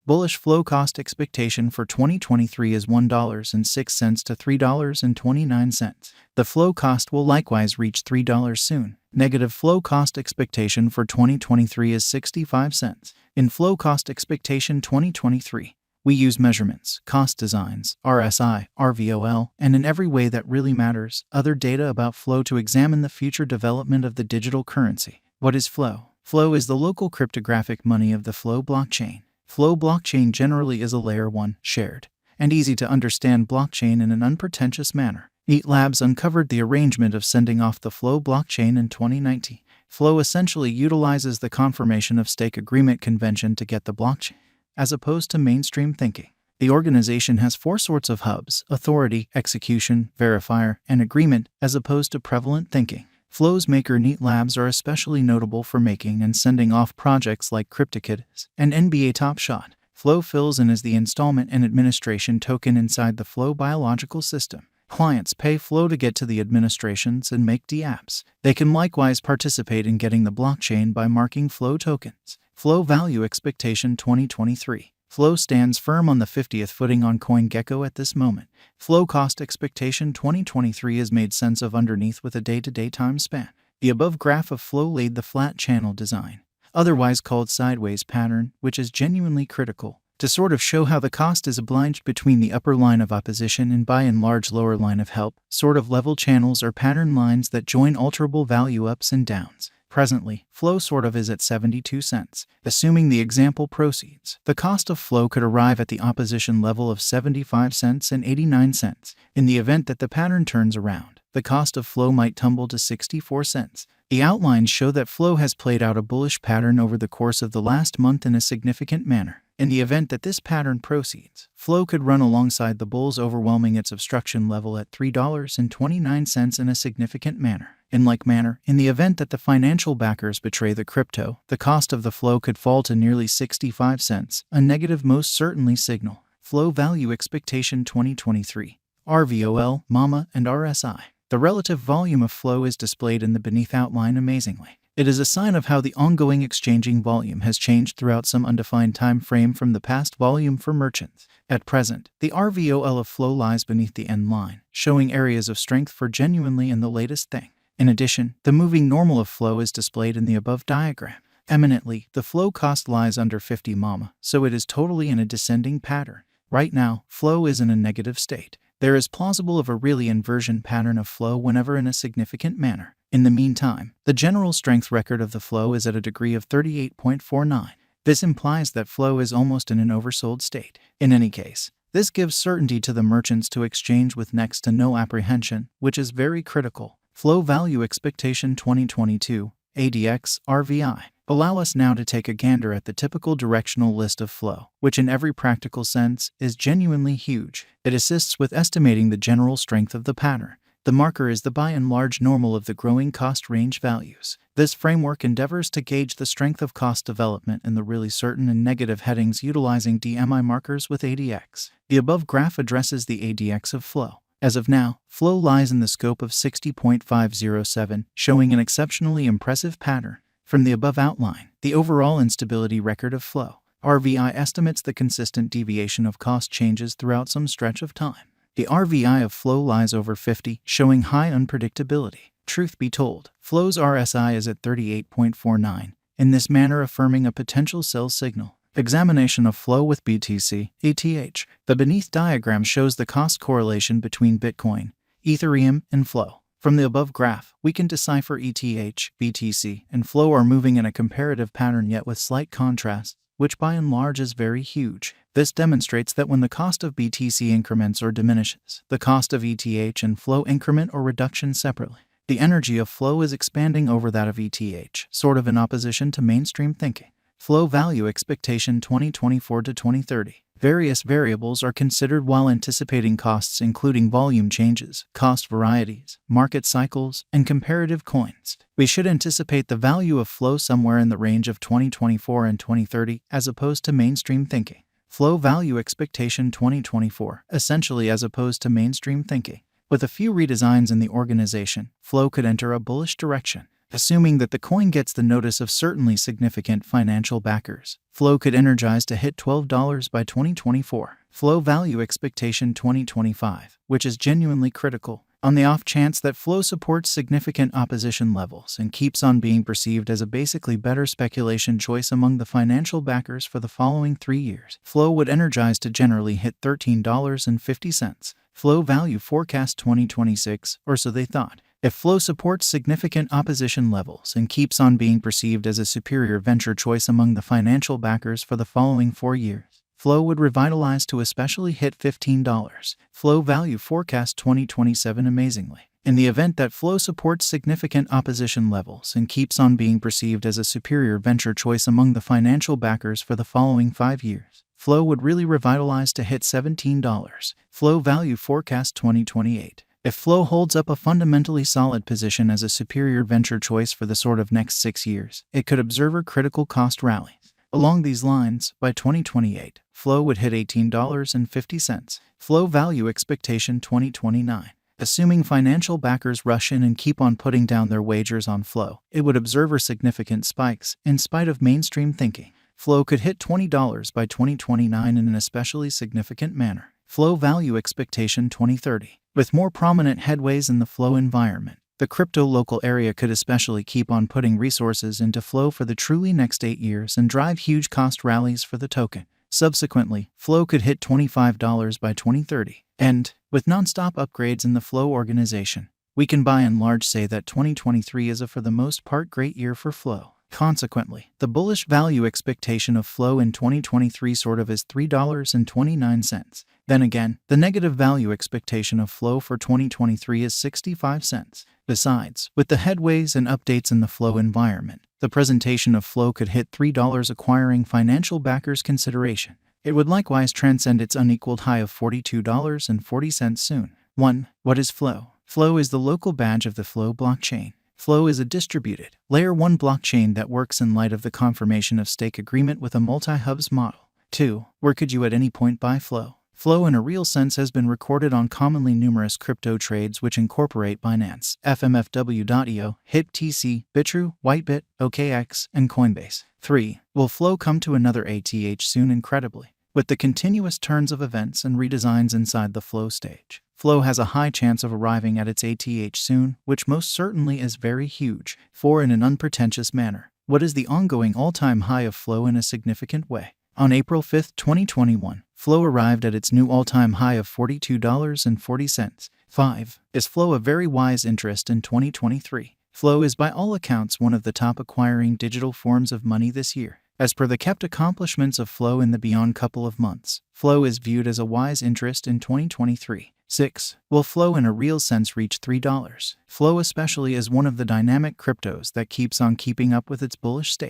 Bullish flow cost expectation for 2023 is $1.06 to $3.29. The flow cost will likewise reach $3 soon. Negative flow cost expectation for 2023 is 65 cents. In flow cost expectation 2023, we use measurements, cost designs, RSI, RVOL, and in every way that really matters, other data about flow to examine the future development of the digital currency. What is flow? Flow is the local cryptographic money of the Flow blockchain. Flow blockchain generally is a layer 1, shared, and easy to understand blockchain in an unpretentious manner. Neat Labs uncovered the arrangement of sending off the Flow blockchain in 2019. Flow essentially utilizes the confirmation of stake agreement convention to get the blockchain, as opposed to mainstream thinking. The organization has 4 sorts of hubs: authority, execution, verifier, and agreement, as opposed to prevalent thinking. Flow's maker Neat Labs are especially notable for making and sending off projects like CryptoKitties and NBA Top Shot. Flow fills in as the installment and administration token inside the Flow biological system. Clients pay Flow to get to the administrations and make dApps. They can likewise participate in getting the blockchain by marking Flow tokens. Flow value expectation 2023. Flow stands firm on the 50th footing on CoinGecko at this moment. Flow cost expectation 2023 is made sense of underneath with a day-to-day time span. The above graph of Flow laid the flat channel design, otherwise called sideways pattern, which is genuinely critical, to sort of show how the cost is obliged between the upper line of opposition and by and large lower line of help, sort of level channels or pattern lines that join alterable value ups and downs. Presently, Flow sort of is at 72 cents. Assuming the example proceeds, the cost of Flow could arrive at the opposition level of 75 cents and 89 cents. In the event that the pattern turns around, the cost of Flow might tumble to 64 cents. The outlines show that Flow has played out a bullish pattern over the course of the last month in a significant manner. In the event that this pattern proceeds, Flow could run alongside the bulls, overwhelming its obstruction level at $3.29 in a significant manner. In like manner, in the event that the financial backers betray the crypto, the cost of the Flow could fall to nearly 65 cents, a negative most certainly signal. Flow value expectation 2023. RVOL, MAMA, and RSI. The relative volume of Flow is displayed in the beneath outline amazingly. It is a sign of how the ongoing exchanging volume has changed throughout some undefined time frame from the past volume for merchants. At present, the RVOL of Flow lies beneath the end line, showing areas of strength for genuinely and the latest thing. In addition, the moving normal of Flow is displayed in the above diagram. Eminently, the Flow cost lies under 50 MAMA, so it is totally in a descending pattern. Right now, Flow is in a negative state. There is plausible of a really inversion pattern of Flow whenever in a significant manner. In the meantime, the general strength record of the Flow is at a degree of 38.49. This implies that Flow is almost in an oversold state. In any case, this gives certainty to the merchants to exchange with next to no apprehension, which is very critical. Flow value expectation 2022, ADX, RVI. Allow us now to take a gander at the typical directional list of Flow, which in every practical sense is genuinely huge. It assists with estimating the general strength of the pattern. The marker is the by and large normal of the growing cost range values. This framework endeavors to gauge the strength of cost development in the really certain and negative headings utilizing DMI markers with ADX. The above graph addresses the ADX of Flow. As of now, Flow lies in the scope of 60.507, showing an exceptionally impressive pattern. From the above outline, the overall instability record of Flow, RVI estimates the consistent deviation of cost changes throughout some stretch of time. The RVI of Flow lies over 50, showing high unpredictability. Truth be told, Flow's RSI is at 38.49, in this manner affirming a potential sell signal. Examination of Flow with BTC, ETH. The beneath diagram shows the cost correlation between Bitcoin, Ethereum, and Flow. From the above graph, we can decipher ETH, BTC, and Flow are moving in a comparative pattern yet with slight contrasts, which by and large is very huge. This demonstrates that when the cost of BTC increments or diminishes, the cost of ETH and Flow increment or reduction separately. The energy of Flow is expanding over that of ETH, sort of in opposition to mainstream thinking. Flow value expectation 2024 to 2030. Various variables are considered while anticipating costs, including volume changes, cost varieties, market cycles, and comparative coins. We should anticipate the value of Flow somewhere in the range of 2024 and 2030 as opposed to mainstream thinking. Flow value expectation 2024, essentially as opposed to mainstream thinking. With a few redesigns in the organization, Flow could enter a bullish direction. Assuming that the coin gets the notice of certainly significant financial backers, flow could energize to hit $12 by 2024. Flow value expectation 2025, which is genuinely critical. On the off chance that flow supports significant opposition levels and keeps on being perceived as a basically better speculation choice among the financial backers for the following 3 years, flow would energize to generally hit $13.50. Flow value forecast 2026, or so they thought. If flow supports significant opposition levels and keeps on being perceived as a superior venture choice among the financial backers for the following 4 years, flow would revitalize to especially hit $15. Flow value forecast 2027 amazingly. In the event that flow supports significant opposition levels and keeps on being perceived as a superior venture choice among the financial backers for the following 5 years, flow would really revitalize to hit $17. Flow value forecast 2028. If flow holds up a fundamentally solid position as a superior venture choice for the sort of next 6 years, it could observe critical cost rallies. Along these lines, by 2028, flow would hit $18.50. Flow value expectation 2029. Assuming financial backers rush in and keep on putting down their wagers on flow, it would observe significant spikes in spite of mainstream thinking. Flow could hit $20 by 2029 in an especially significant manner. Flow value expectation 2030. With more prominent headways in the flow environment, the crypto local area could especially keep on putting resources into flow for the truly next 8 years and drive huge cost rallies for the token. Subsequently, flow could hit $25 by 2030. And, with non-stop upgrades in the flow organization, we can by and large say that 2023 is a for the most part great year for flow. Consequently, the bullish value expectation of flow in 2023 sort of is $3.29. Then again, the negative value expectation of flow for 2023 is 65 cents. Besides, with the headways and updates in the flow environment, the presentation of flow could hit $3 acquiring financial backers consideration. It would likewise transcend its unequaled high of $42.40 soon. 1. What is flow? Flow is the local badge of the flow blockchain. Flow is a distributed, Layer 1 blockchain that works in light of the confirmation of stake agreement with a multi-hubs model. 2. Where could you at any point buy flow? Flow in a real sense has been recorded on commonly numerous crypto trades which incorporate Binance, FMFW.io, HitTC, Bitrue, Whitebit, OKX, and Coinbase. 3. Will flow come to another ATH soon? Incredibly. With the continuous turns of events and redesigns inside the flow stage, flow has a high chance of arriving at its ATH soon, which most certainly is very huge. 4. In an unpretentious manner, what is the ongoing all-time high of flow in a significant way? On April 5, 2021, flow arrived at its new all-time high of $42.40. 5. Is flow a very wise interest in 2023? Flow is by all accounts one of the top acquiring digital forms of money this year. As per the kept accomplishments of flow in the beyond couple of months, flow is viewed as a wise interest in 2023. 6. Will flow in a real sense reach $3? Flow especially is one of the dynamic cryptos that keeps on keeping up with its bullish state.